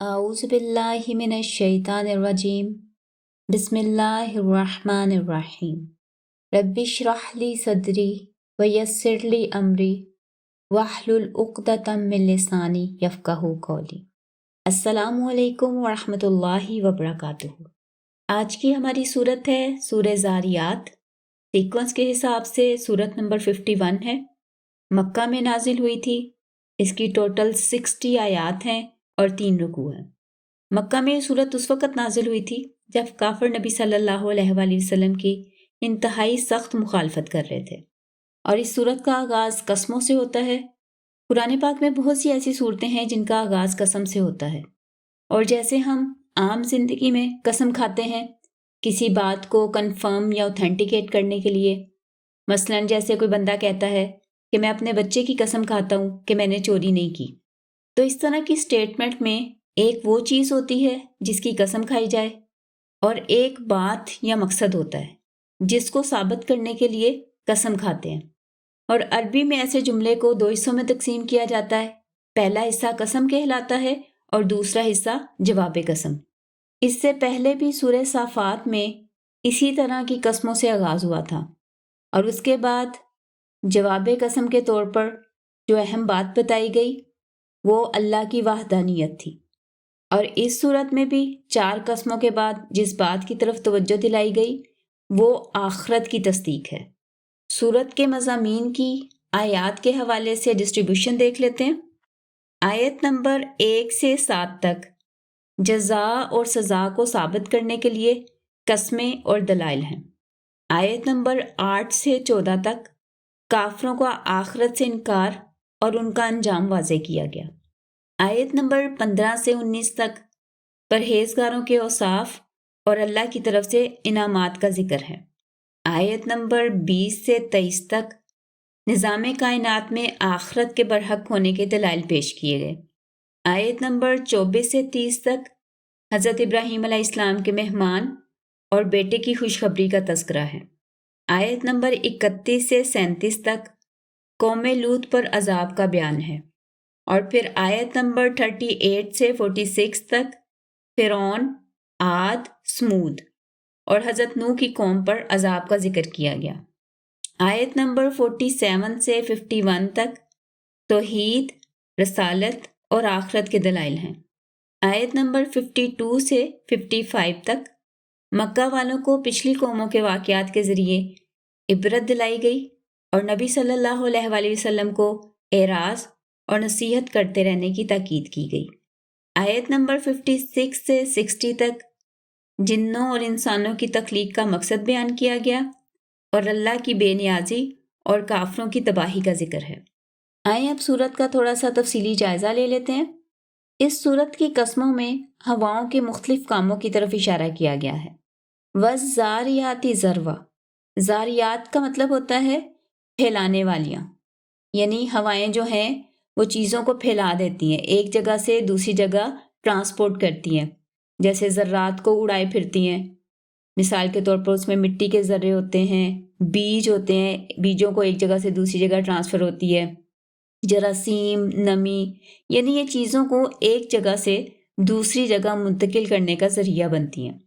اعوذ باللہ من الشیطان الرجیم بسم اللہ الرحمن الرحیم رب اشرح لی صدری ویسر لی امری واحلل عقدۃ من لسانی یفقہوا قولی۔ السلام علیکم ورحمۃ اللہ وبرکاتہ۔ آج کی ہماری صورت ہے سورہ زاریات۔ سیکوینس کے حساب سے صورت نمبر 51 ہے، مکہ میں نازل ہوئی تھی۔ اس کی ٹوٹل 60 آیات ہیں اور 3 رکوع ہیں۔ مکہ میں یہ صورت اس وقت نازل ہوئی تھی جب کافر نبی صلی اللہ علیہ وآلہ وسلم کی انتہائی سخت مخالفت کر رہے تھے، اور اس صورت کا آغاز قسموں سے ہوتا ہے۔ قرآن پاک میں بہت سی ایسی صورتیں ہیں جن کا آغاز قسم سے ہوتا ہے، اور جیسے ہم عام زندگی میں قسم کھاتے ہیں کسی بات کو کنفرم یا اوتھینٹیکیٹ کرنے کے لیے، مثلاً جیسے کوئی بندہ کہتا ہے کہ میں اپنے بچے کی قسم کھاتا ہوں کہ میں نے چوری نہیں کی، تو اس طرح کی سٹیٹمنٹ میں ایک وہ چیز ہوتی ہے جس کی قسم کھائی جائے، اور ایک بات یا مقصد ہوتا ہے جس کو ثابت کرنے کے لیے قسم کھاتے ہیں۔ اور عربی میں ایسے جملے کو 2 حصوں میں تقسیم کیا جاتا ہے۔ پہلا حصہ قسم کہلاتا ہے اور دوسرا حصہ جواب قسم۔ اس سے پہلے بھی سورہ صافات میں اسی طرح کی قسموں سے آغاز ہوا تھا، اور اس کے بعد جواب قسم کے طور پر جو اہم بات بتائی گئی وہ اللہ کی وحدانیت تھی۔ اور اس صورت میں بھی 4 قسموں کے بعد جس بات کی طرف توجہ دلائی گئی وہ آخرت کی تصدیق ہے۔ صورت کے مضامین کی آیات کے حوالے سے ڈسٹریبیوشن دیکھ لیتے ہیں۔ آیت نمبر 1 سے 7 تک جزا اور سزا کو ثابت کرنے کے لیے قسمیں اور دلائل ہیں۔ آیت نمبر 8 سے 14 تک کافروں کا آخرت سے انکار اور ان کا انجام واضح کیا گیا۔ آیت نمبر 15 سے 19 تک پرہیزگاروں کے اوصاف اور اللہ کی طرف سے انعامات کا ذکر ہے۔ آیت نمبر 20 سے 23 تک نظام کائنات میں آخرت کے برحق ہونے کے دلائل پیش کیے گئے۔ آیت نمبر 24 سے 30 تک حضرت ابراہیم علیہ السلام کے مہمان اور بیٹے کی خوشخبری کا تذکرہ ہے۔ آیت نمبر 31 سے 37 تک قوم لوط پر عذاب کا بیان ہے، اور پھر آیت نمبر 38 سے 46 تک فرعون، عاد، سمود اور حضرت نوح کی قوم پر عذاب کا ذکر کیا گیا۔ آیت نمبر 47 سے 51 تک توحید، رسالت اور آخرت کے دلائل ہیں۔ آیت نمبر 52 سے 55 تک مکہ والوں کو پچھلی قوموں کے واقعات کے ذریعے عبرت دلائی گئی اور نبی صلی اللہ علیہ وآلہ وسلم کو اعراض اور نصیحت کرتے رہنے کی تاکید کی گئی۔ آیت نمبر 56 سے 60 تک جنوں اور انسانوں کی تخلیق کا مقصد بیان کیا گیا اور اللہ کی بے نیازی اور کافروں کی تباہی کا ذکر ہے۔ آئیں اب صورت کا تھوڑا سا تفصیلی جائزہ لے لیتے ہیں۔ اس صورت کی قسموں میں ہواؤں کے مختلف کاموں کی طرف اشارہ کیا گیا ہے۔ وَالزَّارِيَاتِ ذَرْوًا، زاریات کا مطلب ہوتا ہے پھیلانے والیاں، یعنی ہوائیں جو ہیں وہ چیزوں کو پھیلا دیتی ہیں، ایک جگہ سے دوسری جگہ ٹرانسپورٹ کرتی ہیں، جیسے ذرات کو اڑائے پھرتی ہیں۔ مثال کے طور پر اس میں مٹی کے ذرے ہوتے ہیں، بیج ہوتے ہیں، بیجوں کو ایک جگہ سے دوسری جگہ ٹرانسفر ہوتی ہے، جراثیم، نمی، یعنی یہ چیزوں کو ایک جگہ سے دوسری جگہ منتقل کرنے کا ذریعہ بنتی ہیں۔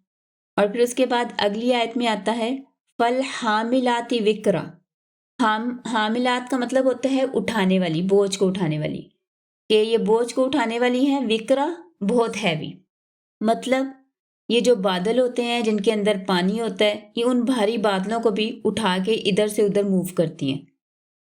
اور پھر اس کے بعد اگلی آیت میں آتا ہے فَالْحَامِلَاتِ وِقْرًا۔ حاملات کا مطلب ہوتا ہے اٹھانے والی، بوجھ کو اٹھانے والی، کہ یہ بوجھ کو اٹھانے والی ہیں۔ وکرا بہت ہیوی، مطلب یہ جو بادل ہوتے ہیں جن کے اندر پانی ہوتا ہے، یہ ان بھاری بادلوں کو بھی اٹھا کے ادھر سے ادھر موو کرتی ہیں۔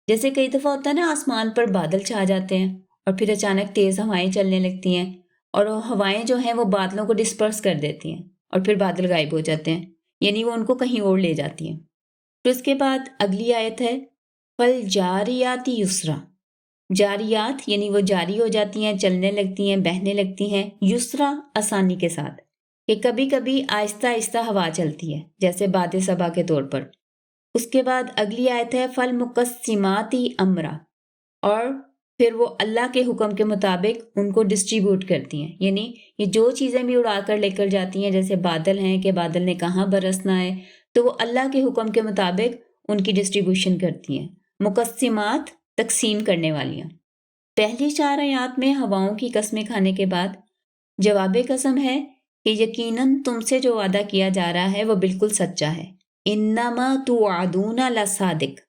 جیسے کئی دفعہ ہوتا ہے نا، آسمان پر بادل چھا جاتے ہیں اور پھر اچانک تیز ہوائیں چلنے لگتی ہیں، اور وہ ہوائیں جو ہیں وہ بادلوں کو ڈسپرس کر دیتی ہیں اور پھر بادل غائب ہو جاتے ہیں، یعنی وہ ان کو کہیں اور لے جاتی ہیں۔ پھر اس کے بعد اگلی آیت ہے فَالْجَارِيَاتِ یسرا۔ جاریات یعنی وہ جاری ہو جاتی ہیں، چلنے لگتی ہیں، بہنے لگتی ہیں، یسرا آسانی کے ساتھ، کہ کبھی کبھی آہستہ آہستہ ہوا چلتی ہے، جیسے باد صبا کے طور پر۔ اس کے بعد اگلی آیت ہے فَالْمُقَسِّمَاتِ أَمْرًا، اور پھر وہ اللہ کے حکم کے مطابق ان کو ڈسٹریبیوٹ کرتی ہیں، یعنی یہ جو چیزیں بھی اڑا کر لے کر جاتی ہیں، جیسے بادل ہیں کہ بادل نے کہاں برسنا ہے، تو وہ اللہ کے حکم کے مطابق ان کی ڈسٹریبیوشن کرتی ہیں۔ مقسمات، تقسیم کرنے والیاں۔ پہلی 4 آیات میں ہواؤں کی قسمیں کھانے کے بعد جواب قسم ہے کہ یقیناً تم سے جو وعدہ کیا جا رہا ہے وہ بالکل سچا ہے۔ انما توعدون لصادق،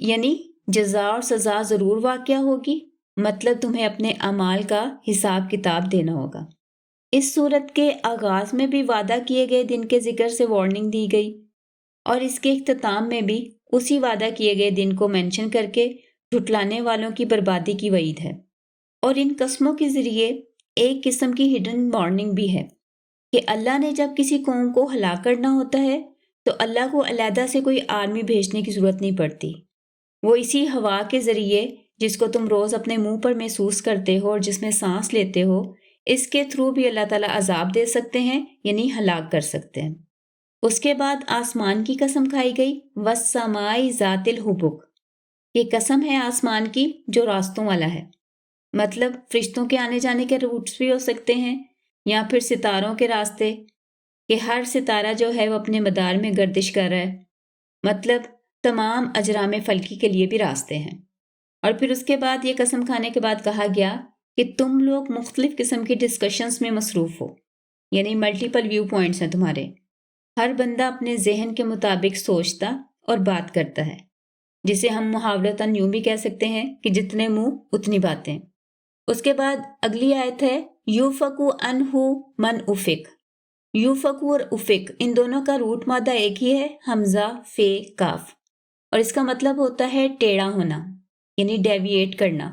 یعنی جزا اور سزا ضرور واقع ہوگی، مطلب تمہیں اپنے اعمال کا حساب کتاب دینا ہوگا۔ اس صورت کے آغاز میں بھی وعدہ کیے گئے دن کے ذکر سے وارننگ دی گئی، اور اس کے اختتام میں بھی اسی وعدہ کیے گئے دن کو مینشن کر کے جھٹلانے والوں کی بربادی کی وعید ہے۔ اور ان قسموں کے ذریعے ایک قسم کی ہڈن وارننگ بھی ہے کہ اللہ نے جب کسی قوم کو ہلاک کرنا ہوتا ہے تو اللہ کو علیحدہ سے کوئی آرمی بھیجنے کی ضرورت نہیں پڑتی۔ وہ اسی ہوا کے ذریعے جس کو تم روز اپنے منہ پر محسوس کرتے ہو اور جس میں سانس لیتے ہو، اس کے تھرو بھی اللہ تعالیٰ عذاب دے سکتے ہیں، یعنی ہلاک کر سکتے ہیں۔ اس کے بعد آسمان کی قسم کھائی گئی، وَالسَّمَاءِ ذَاتِ الْحُبُكِ، یہ قسم ہے آسمان کی جو راستوں والا ہے، مطلب فرشتوں کے آنے جانے کے روٹس بھی ہو سکتے ہیں، یا پھر ستاروں کے راستے کہ ہر ستارہ جو ہے وہ اپنے مدار میں گردش کر رہا ہے، مطلب تمام اجرام فلکی کے لیے بھی راستے ہیں۔ اور پھر اس کے بعد یہ قسم کھانے کے بعد کہا گیا کہ تم لوگ مختلف قسم کی ڈسکشنز میں مصروف ہو، یعنی ملٹیپل ویو پوائنٹس ہیں تمہارے، ہر بندہ اپنے ذہن کے مطابق سوچتا اور بات کرتا ہے، جسے ہم محاورتاً یوں بھی کہہ سکتے ہیں کہ جتنے منہ اتنی باتیں۔ اس کے بعد اگلی آیت ہے یوفکو انہو من افک۔ یوفکو اور افک ان دونوں کا روٹ مادہ ایک ہی ہے، حمزہ فے کاف، اور اس کا مطلب ہوتا ہے ٹیڑھا ہونا، یعنی ڈیویٹ کرنا،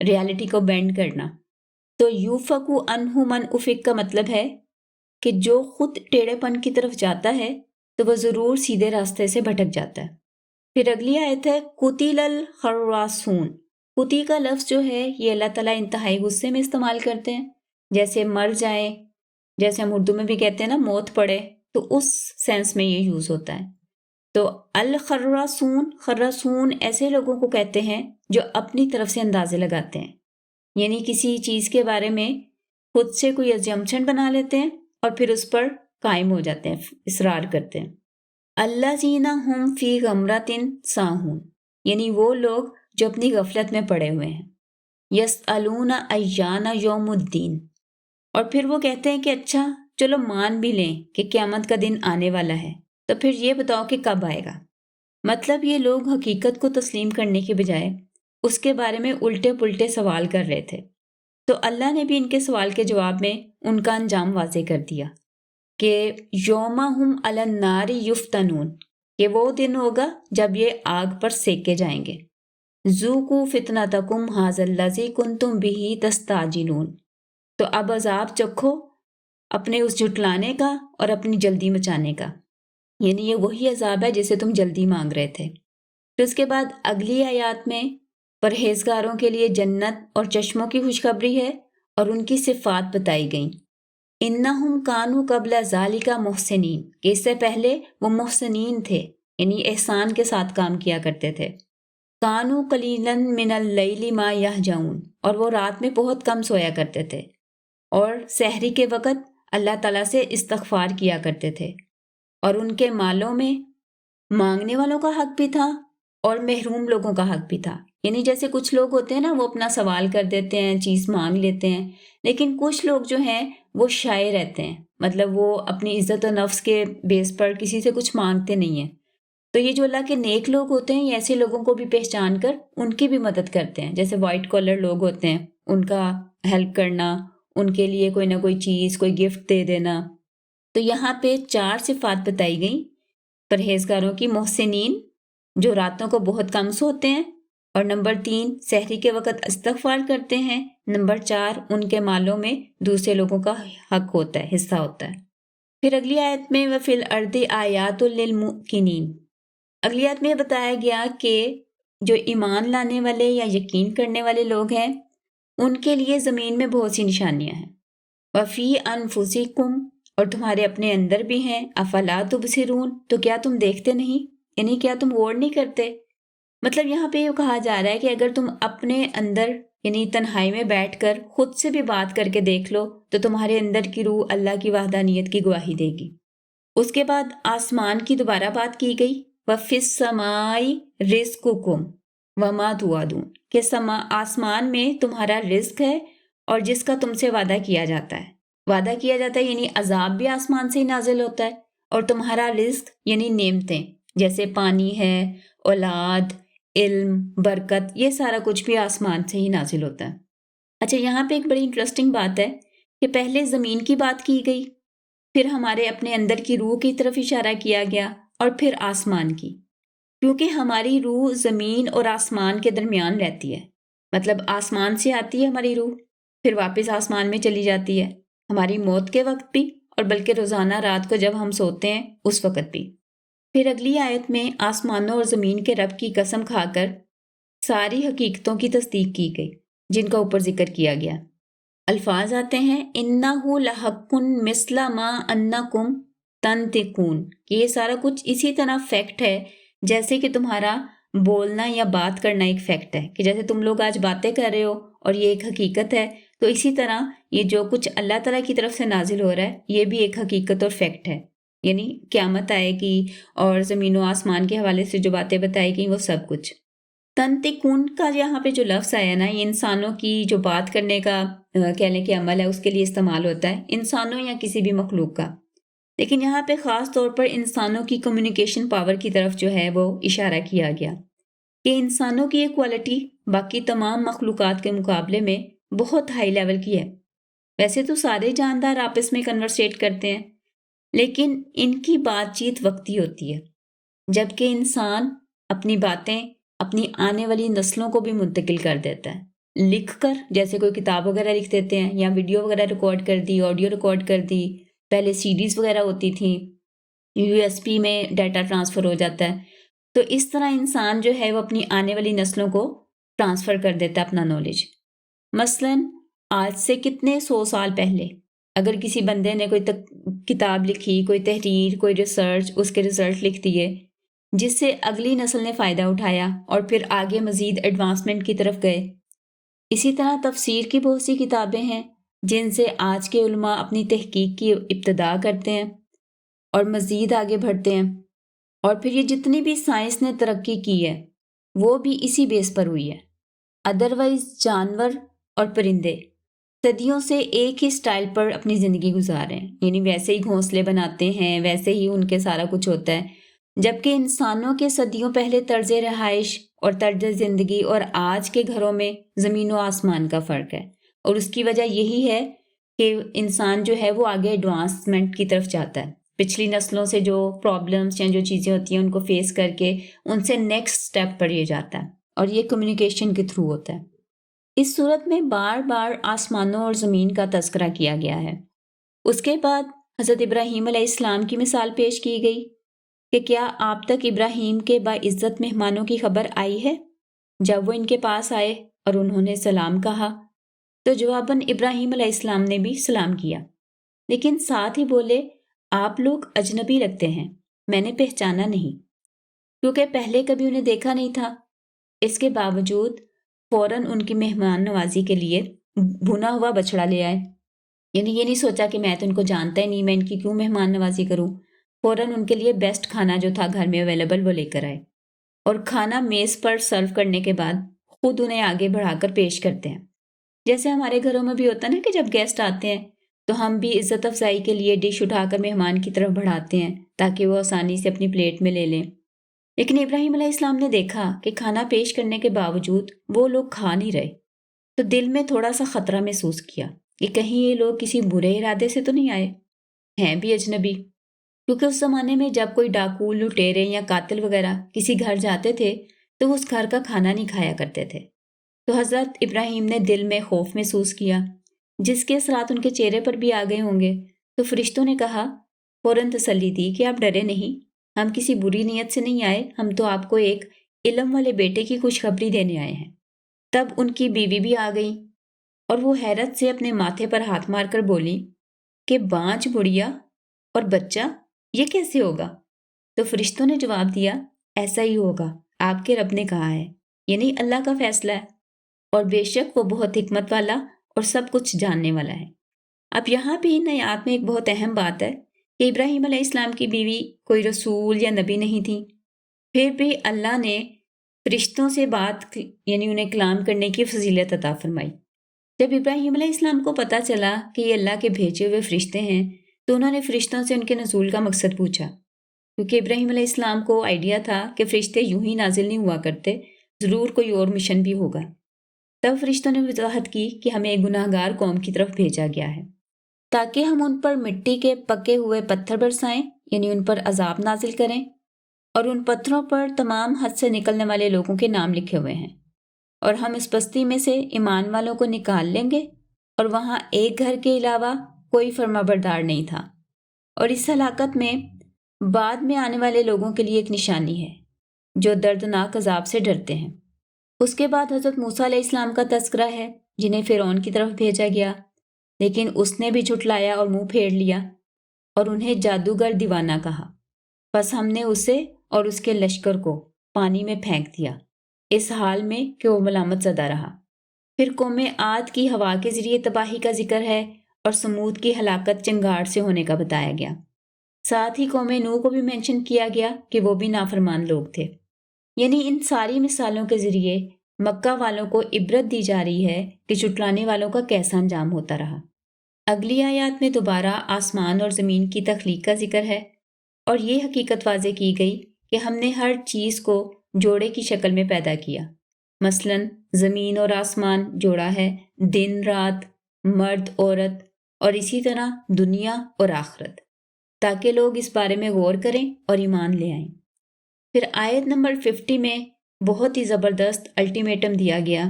ریالٹی کو بینڈ کرنا۔ تو یوفکو انہو من افک کا مطلب ہے کہ جو خود ٹیڑھے پن کی طرف جاتا ہے تو وہ ضرور سیدھے راستے سے بھٹک جاتا ہے۔ پھر اگلی آیت ہے قتل الخراسون۔ قتی کا لفظ جو ہے یہ اللہ تعالیٰ انتہائی غصے میں استعمال کرتے ہیں، جیسے مر جائیں، جیسے ہم اردو میں بھی کہتے ہیں نا موت پڑے، تو اس سینس میں یہ یوز ہوتا ہے۔ تو الخراسون، خراسون ایسے لوگوں کو کہتے ہیں جو اپنی طرف سے اندازے لگاتے ہیں، یعنی کسی چیز کے بارے میں خود سے کوئی ازمپشن بنا لیتے ہیں اور پھر اس پر قائم ہو جاتے ہیں، اصرار کرتے ہیں۔ الذین ہم فی غمرۃ ساہون، یعنی وہ لوگ جو اپنی غفلت میں پڑے ہوئے ہیں۔ یسألون ایان یوم الدین، اور پھر وہ کہتے ہیں کہ اچھا چلو مان بھی لیں کہ قیامت کا دن آنے والا ہے، تو پھر یہ بتاؤ کہ کب آئے گا۔ مطلب یہ لوگ حقیقت کو تسلیم کرنے کے بجائے اس کے بارے میں الٹے پلٹے سوال کر رہے تھے، تو اللہ نے بھی ان کے سوال کے جواب میں ان کا انجام واضح کر دیا کہ یوم ہم علی النار یفتنون، کہ وہ دن ہوگا جب یہ آگ پر سینکے جائیں گے۔ ذوقوا فتنتکم ھذا الذی کنتم بہ تستعجلون، تو اب عذاب چکھو اپنے اس جھٹلانے کا اور اپنی جلدی مچانے کا، یعنی یہ وہی عذاب ہے جسے تم جلدی مانگ رہے تھے۔ پھر اس کے بعد اگلی آیات میں پرہیزگاروں کے لیے جنت اور چشموں کی خوشخبری ہے اور ان کی صفات بتائی گئیں۔ انہم کانوا قبل ذالک محسنین، کہ اس سے پہلے وہ محسنین تھے، یعنی احسان کے ساتھ کام کیا کرتے تھے۔ کانوا قلیلا من اللیل ما یہجعون، اور وہ رات میں بہت کم سویا کرتے تھے اور سحری کے وقت اللہ تعالیٰ سے استغفار کیا کرتے تھے، اور ان کے مالوں میں مانگنے والوں کا حق بھی تھا اور محروم لوگوں کا حق بھی تھا۔ یعنی جیسے کچھ لوگ ہوتے ہیں نا، وہ اپنا سوال کر دیتے ہیں، چیز مانگ لیتے ہیں، لیکن کچھ لوگ جو ہیں وہ شائع رہتے ہیں، مطلب وہ اپنی عزت و نفس کے بیس پر کسی سے کچھ مانگتے نہیں ہیں۔ تو یہ جو اللہ کے نیک لوگ ہوتے ہیں، یہ ایسے لوگوں کو بھی پہچان کر ان کی بھی مدد کرتے ہیں، جیسے وائٹ کالر لوگ ہوتے ہیں، ان کا ہیلپ کرنا، ان کے لیے کوئی نہ کوئی چیز، کوئی گفٹ دے دینا۔ تو یہاں پہ 4 صفات بتائی گئیں پرہیزگاروں کی: محسنین، جو راتوں کو بہت کم سوتے ہیں، اور نمبر 3 سحری کے وقت استغفار کرتے ہیں، نمبر 4 ان کے مالوں میں دوسرے لوگوں کا حق ہوتا ہے، حصہ ہوتا ہے۔ پھر اگلی آیت میں وَفِي الْأَرْضِ آیَاتٌ لِلْمُوقِنِينَ، اگلی آیت میں بتایا گیا کہ جو ایمان لانے والے یا یقین کرنے والے لوگ ہیں ان کے لیے زمین میں بہت سی نشانیاں ہیں۔ وَفِي أَنفُسِكُمْ، اور تمہارے اپنے اندر بھی ہیں، افلا تبصرون، تو کیا تم دیکھتے نہیں، یعنی کیا تم غور نہیں کرتے۔ مطلب یہاں پہ یہ کہا جا رہا ہے کہ اگر تم اپنے اندر یعنی تنہائی میں بیٹھ کر خود سے بھی بات کر کے دیکھ لو تو تمہارے اندر کی روح اللہ کی وحدانیت کی گواہی دے گی۔ اس کے بعد آسمان کی دوبارہ بات کی گئی، وَفِي السَّمَاءِ رِزْقُكُمْ وَمَا تُوعَدُونَ، کہ آسمان میں تمہارا رزق ہے اور جس کا تم سے وعدہ کیا جاتا ہے. وعدہ کیا جاتا ہے یعنی عذاب بھی آسمان سے ہی نازل ہوتا ہے، اور تمہارا رزق یعنی نعمتیں جیسے پانی ہے، اولاد، علم، برکت، یہ سارا کچھ بھی آسمان سے ہی نازل ہوتا ہے. اچھا، یہاں پہ ایک بڑی انٹرسٹنگ بات ہے کہ پہلے زمین کی بات کی گئی، پھر ہمارے اپنے اندر کی روح کی طرف اشارہ کیا گیا، اور پھر آسمان کی. کیونکہ ہماری روح زمین اور آسمان کے درمیان رہتی ہے، مطلب آسمان سے آتی ہے ہماری روح، پھر واپس آسمان میں چلی جاتی ہے، ہماری موت کے وقت بھی، اور بلکہ روزانہ رات کو جب ہم سوتے ہیں اس وقت بھی. پھر اگلی آیت میں آسمانوں اور زمین کے رب کی قسم کھا کر ساری حقیقتوں کی تصدیق کی گئی جن کا اوپر ذکر کیا گیا. الفاظ آتے ہیں اِنَّهُ لَحَقٌّ مِثْلَ مَا أَنَّكُمْ تَنطِقُونَ، کہ یہ سارا کچھ اسی طرح فیکٹ ہے جیسے کہ تمہارا بولنا یا بات کرنا ایک فیکٹ ہے، کہ جیسے تم لوگ آج باتیں کر رہے ہو اور یہ ایک حقیقت ہے، تو اسی طرح یہ جو کچھ اللہ تعالیٰ کی طرف سے نازل ہو رہا ہے یہ بھی ایک حقیقت اور فیکٹ ہے. یعنی قیامت آئے گی اور زمین و آسمان کے حوالے سے جو باتیں بتائی گئیں وہ سب کچھ. تنطقون کا یہاں پہ جو لفظ آیا نا، یہ انسانوں کی جو بات کرنے کا کہہ لیں کہ عمل ہے اس کے لیے استعمال ہوتا ہے، انسانوں یا کسی بھی مخلوق کا. لیکن یہاں پہ خاص طور پر انسانوں کی کمیونیکیشن پاور کی طرف جو ہے وہ اشارہ کیا گیا کہ انسانوں کی یہ کوالٹی باقی تمام مخلوقات کے مقابلے میں بہت ہائی لیول کی ہے. ویسے تو سارے جاندار آپس میں کنورسیٹ کرتے ہیں، لیکن ان کی بات چیت وقتی ہوتی ہے، جبکہ انسان اپنی باتیں اپنی آنے والی نسلوں کو بھی منتقل کر دیتا ہے لکھ کر، جیسے کوئی کتاب وغیرہ لکھ دیتے ہیں یا ویڈیو وغیرہ ریکارڈ کر دی، آڈیو ریکارڈ کر دی. پہلے سیڈیز وغیرہ ہوتی تھیں، USB میں ڈیٹا ٹرانسفر ہو جاتا ہے. تو اس طرح انسان جو ہے وہ اپنی آنے والی نسلوں کو ٹرانسفر کر دیتا ہے اپنا نالج. مثلاً آج سے کتنے 100 سال پہلے اگر کسی بندے نے کوئی کتاب لکھی، کوئی تحریر، کوئی ریسرچ، اس کے ریزلٹ لکھ دیے جس سے اگلی نسل نے فائدہ اٹھایا اور پھر آگے مزید ایڈوانسمنٹ کی طرف گئے. اسی طرح تفسیر کی بہت سی کتابیں ہیں جن سے آج کے علماء اپنی تحقیق کی ابتدا کرتے ہیں اور مزید آگے بڑھتے ہیں. اور پھر یہ جتنی بھی سائنس نے ترقی کی ہے وہ بھی اسی بیس پر ہوئی ہے. ادروائز جانور اور پرندے صدیوں سے ایک ہی سٹائل پر اپنی زندگی گزار رہے ہیں، یعنی ویسے ہی گھونسلے بناتے ہیں، ویسے ہی ان کے سارا کچھ ہوتا ہے. جبکہ انسانوں کے صدیوں پہلے طرز رہائش اور طرز زندگی اور آج کے گھروں میں زمین و آسمان کا فرق ہے. اور اس کی وجہ یہی ہے کہ انسان جو ہے وہ آگے ایڈوانسمنٹ کی طرف جاتا ہے، پچھلی نسلوں سے جو پرابلمس یا جو چیزیں ہوتی ہیں ان کو فیس کر کے ان سے نیکسٹ سٹیپ پر یہ جاتا ہے، اور یہ کمیونیکیشن کے تھرو ہوتا ہے. اس صورت میں بار بار آسمانوں اور زمین کا تذکرہ کیا گیا ہے. اس کے بعد حضرت ابراہیم علیہ السلام کی مثال پیش کی گئی کہ کیا آپ تک ابراہیم کے باعزت مہمانوں کی خبر آئی ہے جب وہ ان کے پاس آئے اور انہوں نے سلام کہا؟ تو جواباً ابراہیم علیہ السلام نے بھی سلام کیا، لیکن ساتھ ہی بولے آپ لوگ اجنبی لگتے ہیں، میں نے پہچانا نہیں، کیونکہ پہلے کبھی انہیں دیکھا نہیں تھا. اس کے باوجود فوراً ان کی مہمان نوازی کے لیے بھنا ہوا بچڑا لے آئے. یعنی یہ نہیں سوچا کہ میں تو ان کو جانتا ہی نہیں، میں ان کی کیوں مہمان نوازی کروں. فوراً ان کے لیے بیسٹ کھانا جو تھا گھر میں اویلیبل وہ لے کر آئے، اور کھانا میز پر سرو کرنے کے بعد خود انہیں آگے بڑھا کر پیش کرتے ہیں. جیسے ہمارے گھروں میں بھی ہوتا ہے نا کہ جب گیسٹ آتے ہیں تو ہم بھی عزت افزائی کے لیے ڈش اٹھا کر مہمان کی طرف بڑھاتے ہیں تاکہ وہ آسانی سے اپنی پلیٹ میں لے لیں. لیکن ابراہیم علیہ السلام نے دیکھا کہ کھانا پیش کرنے کے باوجود وہ لوگ کھا نہیں رہے، تو دل میں تھوڑا سا خطرہ محسوس کیا کہ کہیں یہ لوگ کسی برے ارادے سے تو نہیں آئے، ہیں بھی اجنبی. کیونکہ اس زمانے میں جب کوئی ڈاکو، لٹیرے یا قاتل وغیرہ کسی گھر جاتے تھے تو وہ اس گھر کا کھانا نہیں کھایا کرتے تھے. تو حضرت ابراہیم نے دل میں خوف محسوس کیا جس کے اثرات ان کے چہرے پر بھی آ گئے ہوں گے. تو فرشتوں نے کہا، فوراً تسلی دی کہ آپ ڈرے نہیں، ہم کسی بری نیت سے نہیں آئے، ہم تو آپ کو ایک علم والے بیٹے کی خوشخبری دینے آئے ہیں. تب ان کی بیوی بھی آ گئی اور وہ حیرت سے اپنے ماتھے پر ہاتھ مار کر بولی کہ بانجھ بڑھیا اور بچہ یہ کیسے ہوگا؟ تو فرشتوں نے جواب دیا، ایسا ہی ہوگا، آپ کے رب نے کہا ہے، یعنی اللہ کا فیصلہ ہے، اور بے شک وہ بہت حکمت والا اور سب کچھ جاننے والا ہے. اب یہاں بھی ان آیات میں ایک بہت اہم بات ہے کہ ابراہیم علیہ السلام کی بیوی کوئی رسول یا نبی نہیں تھی، پھر بھی اللہ نے فرشتوں سے بات یعنی انہیں کلام کرنے کی فضیلت عطا فرمائی. جب ابراہیم علیہ السلام کو پتہ چلا کہ یہ اللہ کے بھیجے ہوئے فرشتے ہیں تو انہوں نے فرشتوں سے ان کے نزول کا مقصد پوچھا، کیونکہ ابراہیم علیہ السلام کو آئیڈیا تھا کہ فرشتے یوں ہی نازل نہیں ہوا کرتے، ضرور کوئی اور مشن بھی ہوگا۔ تب فرشتوں نے وضاحت کی کہ ہمیں ایک گناہ گار قوم کی طرف بھیجا گیا ہے تاکہ ہم ان پر مٹی کے پکے ہوئے پتھر برسائیں، یعنی ان پر عذاب نازل کریں، اور ان پتھروں پر تمام حد سے نکلنے والے لوگوں کے نام لکھے ہوئے ہیں، اور ہم اس بستی میں سے ایمان والوں کو نکال لیں گے، اور وہاں ایک گھر کے علاوہ کوئی فرمانبردار نہیں تھا، اور اس ہلاکت میں بعد میں آنے والے لوگوں کے لیے ایک نشانی ہے جو دردناک عذاب سے ڈرتے ہیں۔ اس کے بعد حضرت موسیٰ علیہ السلام کا تذکرہ ہے جنہیں فرعون کی طرف بھیجا گیا، لیکن اس نے بھی جھٹلایا اور منہ پھیر لیا اور انہیں جادوگر دیوانہ کہا، پس ہم نے اسے اور اس کے لشکر کو پانی میں پھینک دیا، اس حال میں کہ وہ ملامت زدہ رہا۔ پھر قوم عاد کی ہوا کے ذریعے تباہی کا ذکر ہے اور سمود کی ہلاکت چنگاڑ سے ہونے کا بتایا گیا۔ ساتھ ہی قوم نوح کو بھی مینشن کیا گیا کہ وہ بھی نافرمان لوگ تھے۔ یعنی ان ساری مثالوں کے ذریعے مکہ والوں کو عبرت دی جا رہی ہے کہ جھٹلانے والوں کا کیسا انجام ہوتا رہا۔ اگلی آیات میں دوبارہ آسمان اور زمین کی تخلیق کا ذکر ہے اور یہ حقیقت واضح کی گئی کہ ہم نے ہر چیز کو جوڑے کی شکل میں پیدا کیا، مثلا زمین اور آسمان جوڑا ہے، دن رات، مرد عورت، اور اسی طرح دنیا اور آخرت، تاکہ لوگ اس بارے میں غور کریں اور ایمان لے آئیں۔ پھر آیت نمبر 50 میں بہت ہی زبردست الٹیمیٹم دیا گیا،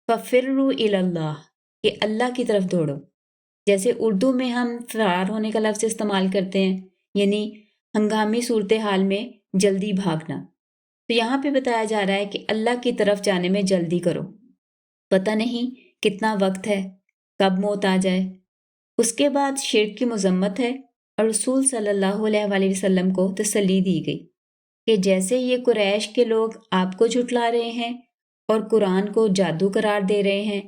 فَفِرُّوا إِلَى اللَّهِ، کہ اللہ کی طرف دوڑو۔ جیسے اردو میں ہم فرار ہونے کا لفظ استعمال کرتے ہیں، یعنی ہنگامی صورتحال میں جلدی بھاگنا، تو یہاں پہ بتایا جا رہا ہے کہ اللہ کی طرف جانے میں جلدی کرو، پتہ نہیں کتنا وقت ہے، کب موت آ جائے۔ اس کے بعد شرک کی مذمت ہے اور رسول صلی اللہ علیہ وآلہ وسلم کو تسلی دی گئی کہ جیسے یہ قریش کے لوگ آپ کو جھٹلا رہے ہیں اور قرآن کو جادو قرار دے رہے ہیں،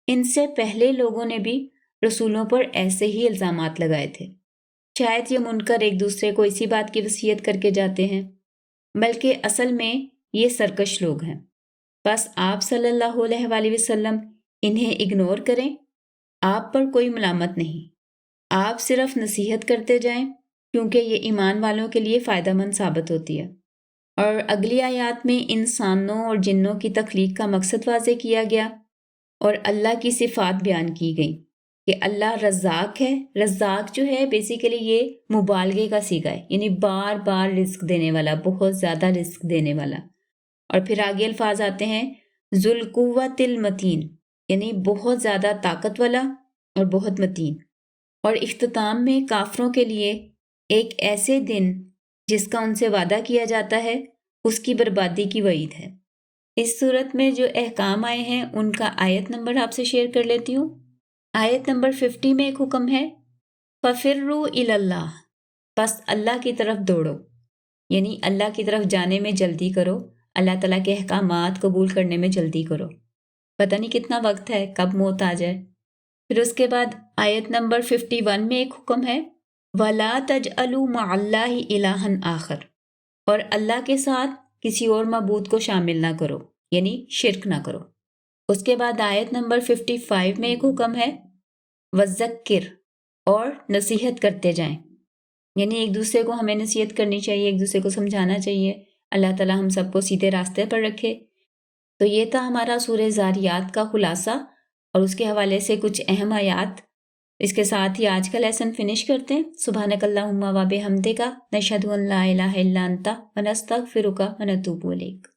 ان سے پہلے لوگوں نے بھی رسولوں پر ایسے ہی الزامات لگائے تھے۔ شاید یہ منکر ایک دوسرے کو اسی بات کی وصیت کر کے جاتے ہیں، بلکہ اصل میں یہ سرکش لوگ ہیں۔ بس آپ صلی اللہ علیہ وآلہ وسلم انہیں اگنور کریں، آپ پر کوئی ملامت نہیں، آپ صرف نصیحت کرتے جائیں کیونکہ یہ ایمان والوں کے لیے فائدہ مند ثابت ہوتی ہے۔ اور اگلی آیات میں انسانوں اور جنوں کی تخلیق کا مقصد واضح کیا گیا اور اللہ کی صفات بیان کی گئی کہ اللہ رزاق ہے۔ رزاق جو ہے بیسیکلی یہ مبالغے کا صیغہ ہے، یعنی بار بار رزق دینے والا، بہت زیادہ رزق دینے والا۔ اور پھر آگے الفاظ آتے ہیں ذو القوۃ المتین، یعنی بہت زیادہ طاقت والا اور بہت متین۔ اور اختتام میں کافروں کے لیے ایک ایسے دن جس کا ان سے وعدہ کیا جاتا ہے، اس کی بربادی کی وعید ہے۔ اس صورت میں جو احکام آئے ہیں ان کا آیت نمبر آپ سے شیئر کر لیتی ہوں۔ آیت نمبر 50 میں ایک حکم ہے فَفِرُّوا إِلَى اللَّهِ، پس اللہ کی طرف دوڑو، یعنی اللہ کی طرف جانے میں جلدی کرو، اللہ تعالیٰ کے احکامات قبول کرنے میں جلدی کرو، پتہ نہیں کتنا وقت ہے، کب موت آ جائے۔ پھر اس کے بعد آیت نمبر 51 میں ایک حکم ہے وَلَا تَجْعَلُوا مَعَ اللَّهِ إِلَٰهًا آخر، اور اللہ کے ساتھ کسی اور معبود کو شامل نہ کرو، یعنی شرک نہ کرو۔ اس کے بعد آیت نمبر 55 میں ایک حکم ہے وَذَكِّرْ، اور نصیحت کرتے جائیں، یعنی ایک دوسرے کو ہمیں نصیحت کرنی چاہیے، ایک دوسرے کو سمجھانا چاہیے، اللہ تعالیٰ ہم سب کو سیدھے راستے پر رکھے۔ تو یہ تھا ہمارا سورہ ذاریات کا خلاصہ اور اس کے حوالے سے کچھ اہم آیات۔ اس کے ساتھ ہی آج کا لیسن فنش کرتے ہیں۔ سبحانک اللہم و بحمدک، نشہد ان لا الہ الا انت ونستغفرک ونتوب الیک۔